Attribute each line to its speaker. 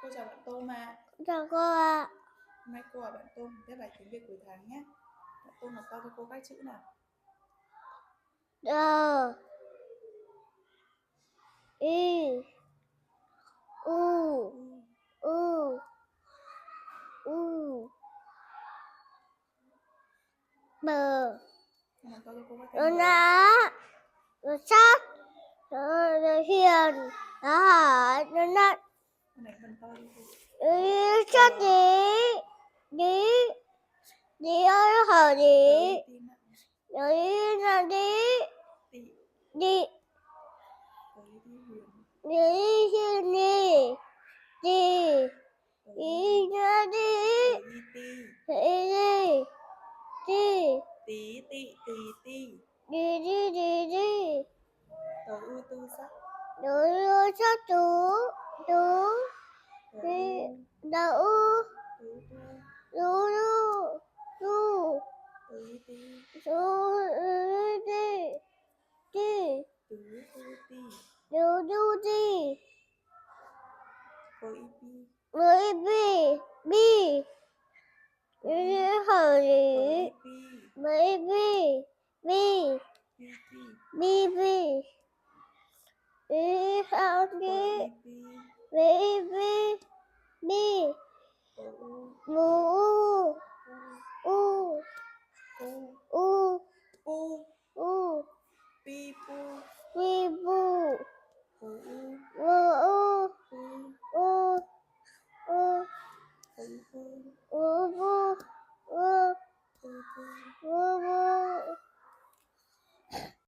Speaker 1: Cô chào bạn Tôm ạ.
Speaker 2: Chào cô ạ.
Speaker 1: Hôm nay cô hỏi bạn Tôm viết bài tiếng Việt cuối tháng nhé. Bạn Tôm đọc to cho cô các chữ nào.
Speaker 2: Đờ Y U U U Bờ
Speaker 1: Đọc to cho cô các
Speaker 2: Nó
Speaker 1: thanh
Speaker 2: ná
Speaker 1: dấu.
Speaker 2: Nó sát Nó hiền Nó hỏi Nó nặng
Speaker 1: Con này phần to đi cô.
Speaker 2: Sát Đi Đi ơi nó hỏi đi
Speaker 1: Tim ạ.
Speaker 2: Đi là đi
Speaker 1: Tị.
Speaker 2: Đi
Speaker 1: Đi huyền.
Speaker 2: Đi đi Đi Đi ra đi
Speaker 1: Ti.
Speaker 2: Đi Đi
Speaker 1: Tí tị tì ti.
Speaker 2: Đi đi đi đi
Speaker 1: Tư sắc.
Speaker 2: Đu sát Tú Đi Đậu
Speaker 1: Tứ
Speaker 2: Đu Đu
Speaker 1: Ti.
Speaker 2: Đu Đi Đi
Speaker 1: Ti.
Speaker 2: Đu đi
Speaker 1: Bi.
Speaker 2: Với bi Đi hỏi gì Với bi Bi Bi Đi sao đi Với bi Bi Mù U U U
Speaker 1: Pi pu.
Speaker 2: Bi bu
Speaker 1: U